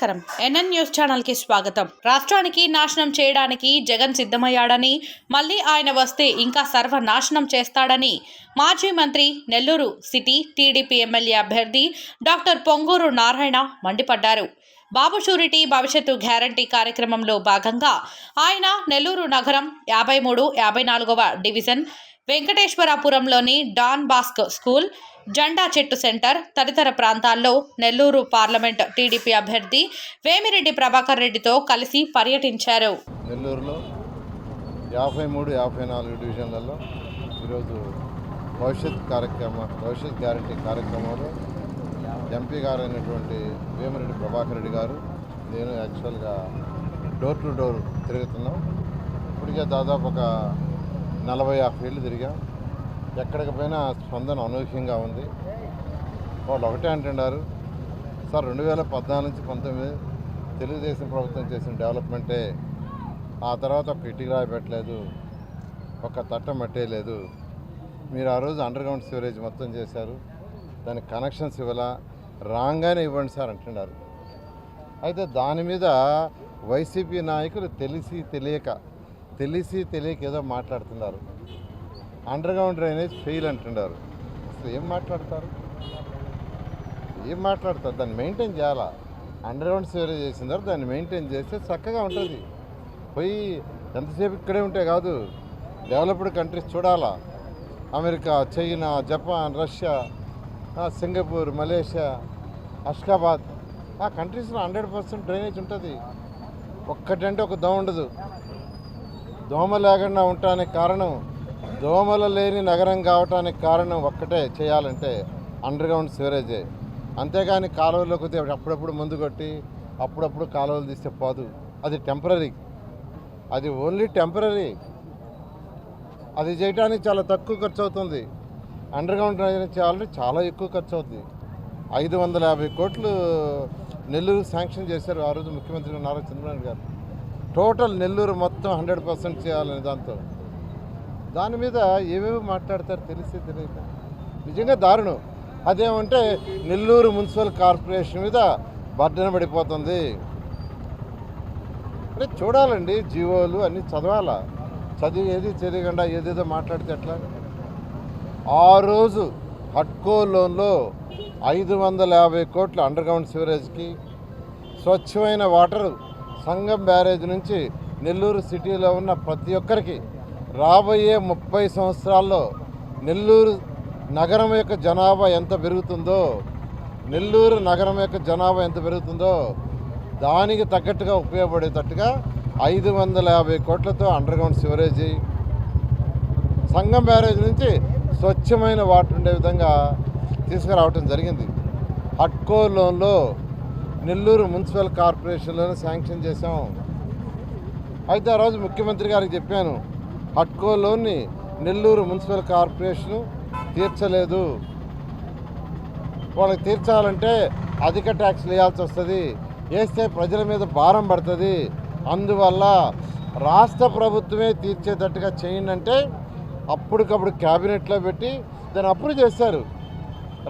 నమస్కారం. NN news channel కి స్వాగతం. రాష్ట్రానికి నాశనం చేయడానికి జగన్ సిద్ధమయ్యాడని, మళ్ళీ ఆయన వస్తే ఇంకా సర్వనాశనం చేస్తాడని మాజీ మంత్రి, నెల్లూరు సిటీ టీడీపీ ఎమ్మెల్యే అభ్యర్థి డాక్టర్ పొంగూరు నారాయణ మండిపడ్డారు. బాబు షూరిటీ భవిష్యత్తు గ్యారంటీ కార్యక్రమంలో భాగంగా ఆయన నెల్లూరు నగరం 53, 54వ డివిజన్ వెంకటేశ్వరపురంలోని డాన్ బాస్క్ స్కూల్, జెండా చెట్టు సెంటర్ తదితర ప్రాంతాల్లో నెల్లూరు పార్లమెంట్ టీడీపీ అభ్యర్థి వేమిరెడ్డి ప్రభాకర్ రెడ్డితో కలిసి పర్యటించారు. నెల్లూరులో 53, 54 డివిజన్లలో ఈరోజు భవిష్యత్ గ్యారంటీ కార్యక్రమంలో ఎంపీ గారు అయినటువంటి వేమిరెడ్డి ప్రభాకర్ రెడ్డి గారు, నేను యాక్చువల్గా డోర్ టు డోర్ తిరుగుతున్నాం. ఇప్పటికే దాదాపు ఒక 40-50 ఏళ్ళు తిరిగాం. ఎక్కడికి పోయినా స్పందన అనూహ్యంగా ఉంది. వాళ్ళు ఒకటే అంటున్నారు, సార్ 2014 నుంచి 19 తెలుగుదేశం ప్రభుత్వం చేసిన డెవలప్మెంటే, ఆ తర్వాత ఒక ఇటుకరాయి పెట్టలేదు, ఒక తట్ట మట్టేయలేదు. మీరు ఆ రోజు అండర్గ్రౌండ్ సివరేజ్ మొత్తం చేశారు, దానికి కనెక్షన్స్ ఇవ్వాలా, రాగానే ఇవ్వండి సార్ అంటున్నారు. అయితే దాని మీద వైసీపీ నాయకులు తెలిసి తెలియక ఏదో మాట్లాడుతున్నారు. అండర్గ్రౌండ్ డ్రైనేజ్ ఫెయిల్ అంటున్నారు. అసలు ఏం మాట్లాడతారు? దాన్ని మెయింటైన్ చేయాలా. అండర్గ్రౌండ్ సివరేజ్ చేసిన తర్వాత దాన్ని మెయింటైన్ చేస్తే చక్కగా ఉంటుంది. పోయి ఎంతసేపు ఇక్కడే ఉంటే కాదు, డెవలప్డ్ కంట్రీస్ చూడాలా. America, China, Japan, Russia, Singapore, Malaysia, Ashgabat, ఆ కంట్రీస్లో 100% డ్రైనేజ్ ఉంటుంది. ఒక్కటంటే ఒక దోమ ఉండదు. దోమ లేకుండా ఉండటానికి కారణం, దోమలు లేని నగరం కావటానికి కారణం ఒక్కటే, చేయాలంటే అండర్గ్రౌండ్ సివరేజే. అంతేగాని కాలువలోకి అప్పుడప్పుడు మందు కొట్టి అప్పుడప్పుడు కాలువలు తీస్తే పోదు. అది టెంపరీ, అది ఓన్లీ టెంపరీ. అది చేయడానికి చాలా తక్కువ ఖర్చు అవుతుంది. అండర్గ్రౌండ్ డ్రైనేజ్ చేయాలంటే చాలా ఎక్కువ ఖర్చు అవుతుంది. 550 కోట్లు నెల్లూరు శాంక్షన్ చేశారు ఆ రోజు ముఖ్యమంత్రి నారా చంద్రబాబు గారు. టోటల్ నెల్లూరు మొత్తం 100% చేయాలని దాని మీద ఏవేవి మాట్లాడతారు తెలియక నిజంగా దారుణం. అదేమంటే నెల్లూరు మున్సిపల్ కార్పొరేషన్ మీద బర్డెన పడిపోతుంది. అంటే చూడాలండి, జీవోలు అన్నీ చదవాలా. ఏది తెలియకుండా ఏదేదో మాట్లాడితే ఎట్లా? ఆ రోజు హడ్కో లోన్లో 550 కోట్ల అండర్గ్రౌండ్ సివరేజ్కి, స్వచ్ఛమైన వాటరు సంగం బ్యారేజ్ నుంచి నెల్లూరు సిటీలో ఉన్న ప్రతి ఒక్కరికి రాబోయే 30 సంవత్సరాల్లో నెల్లూరు నగరం యొక్క జనాభా ఎంత పెరుగుతుందో, దానికి తగ్గట్టుగా ఉపయోగపడేటట్టుగా 550 కోట్లతో అండర్గ్రౌండ్ సివరేజీ, సంగం బ్యారేజ్ నుంచి స్వచ్ఛమైన వాటర్ ఉండే విధంగా తీసుకురావటం జరిగింది. హడ్కో లోన్లో నెల్లూరు మున్సిపల్ కార్పొరేషన్లోనే శాంక్షన్ చేశాం. అయితే ఆ రోజు ముఖ్యమంత్రి గారికి చెప్పాను, హడ్కో లోన్ని నెల్లూరు మున్సిపల్ కార్పొరేషను తీర్చలేదు, వాళ్ళకి తీర్చాలంటే అధిక ట్యాక్స్ వేయాల్సి వస్తుంది, వేస్తే ప్రజల మీద భారం పడుతుంది, అందువల్ల రాష్ట్ర ప్రభుత్వమే తీర్చేటట్టుగా చేయండి అంటే అప్పటికప్పుడు క్యాబినెట్లో పెట్టి దాన్ని అప్రూవ్ చేశారు.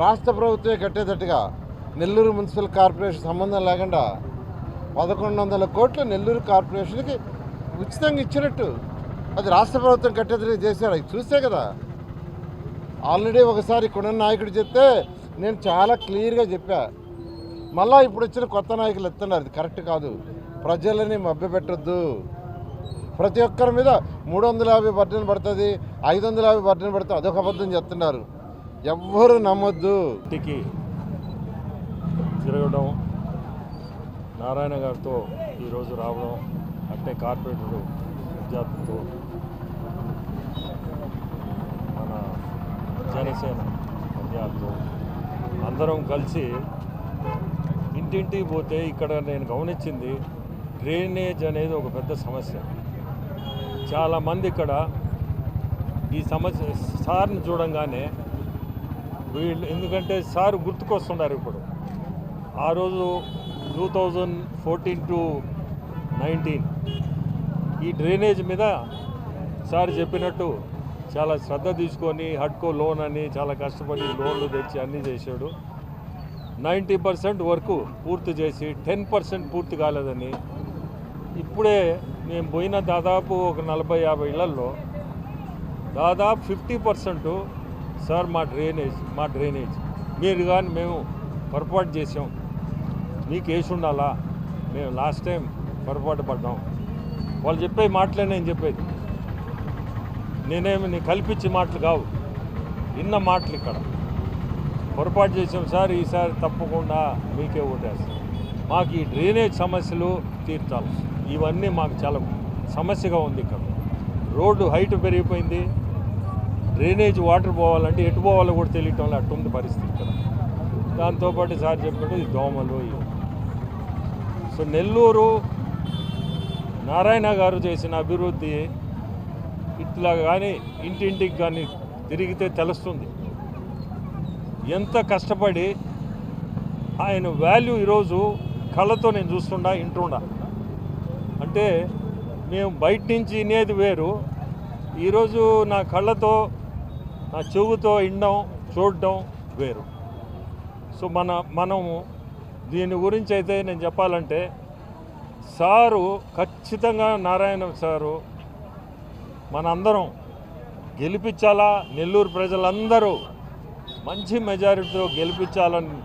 రాష్ట్ర ప్రభుత్వమే కట్టేటట్టుగా నెల్లూరు మున్సిపల్ కార్పొరేషన్ సంబంధం లేకుండా 1100 కోట్లు నెల్లూరు కార్పొరేషన్కి ఉచితంగా ఇచ్చినట్టు అది రాష్ట్ర ప్రభుత్వం కట్టేటట్టుగా చేశారు. అది చూస్తే కదా. ఆల్రెడీ ఒకసారి ఇక్కడున్న నాయకుడు చెప్తే నేను చాలా క్లియర్గా చెప్పా. మళ్ళీ ఇప్పుడు వచ్చిన కొత్త నాయకులు ఎత్తున్నారు, అది కరెక్ట్ కాదు. ప్రజలని మభ్యపెట్టద్దు. ప్రతి ఒక్కరి మీద 350 బర్డెన్ పడుతుంది, 550 బర్డెన్ పడుతుంది, అదొక అబద్ధం చెప్తున్నారు. ఎవ్వరూ నమ్మొద్దు. ఇంటికి తిరగడం, నారాయణ గారితో ఈరోజు రావడం, అంటే కార్పొరేటర్ విద్యార్థులతో, మన జనసేన విద్యార్థులతో అందరం కలిసి ఇంటింటికి పోతే ఇక్కడ నేను గమనించింది డ్రైనేజ్ అనేది ఒక పెద్ద సమస్య. చాలామంది ఇక్కడ ఈ సమస్య సార్ని చూడంగానే వీళ్ళు, ఎందుకంటే సార్ గుర్తుకొస్తున్నారు. ఇప్పుడు ఆ రోజు 2014 to 19 ఈ డ్రైనేజ్ మీద సార్ చెప్పినట్టు చాలా శ్రద్ధ తీసుకొని హడ్కో లోన్ అని చాలా కష్టపడి లోన్లు తెచ్చి అన్నీ చేశాడు. 90% వరకు పూర్తి చేసి 10% పూర్తి కాలేదని ఇప్పుడే మేము పోయిన దాదాపు ఒక 40-50 ఇళ్లలో దాదాపు 50% సార్ మా డ్రైనేజ్ మీరు కానీ మేము పొరపాటు చేసాం, మీకు వేసి ఉండాలా, మేము లాస్ట్ టైం పొరపాటు పడ్డాం. వాళ్ళు చెప్పే మాటలే నేను చెప్పేది, నేనేమి కల్పించే మాటలు కావు, ఇన్న మాటలు. ఇక్కడ పొరపాటు చేసాం సార్, ఈసారి తప్పకుండా మీకే ఓటేస్తాం. మాకు ఈ డ్రైనేజ్ సమస్యలు తీర్చాలి. ఇవన్నీ మాకు చాలా సమస్యగా ఉంది. ఇక్కడ రోడ్డు హైట్ పెరిగిపోయింది, డ్రైనేజ్ వాటర్ పోవాలంటే ఎటు పోవాలో కూడా తెలియటం లేదు, అట్టుంది పరిస్థితి ఇక్కడ. దాంతోపాటు సార్ చెప్పినట్టు ఈ దోమలు ఇవి. సో నెల్లూరు నారాయణ గారు చేసిన అభివృద్ధి ఇట్లా కానీ ఇంటింటికి కానీ తిరిగితే తెలుస్తుంది ఎంత కష్టపడి ఆయన వాల్యూ ఈరోజు కళ్ళతో నేను చూస్తుండా ఇంటుండా. అంటే మేము బయట నుంచి వినేది వేరు, ఈరోజు నా కళ్ళతో నా చెవుతో వినడం చూడడం వేరు. సో మనము దీని గురించి అయితే నేను చెప్పాలంటే సారు ఖచ్చితంగా నారాయణ సారు మనందరం గెలిపించాలా, నెల్లూరు ప్రజలందరూ మంచి మెజారిటీతో గెలిపించాలని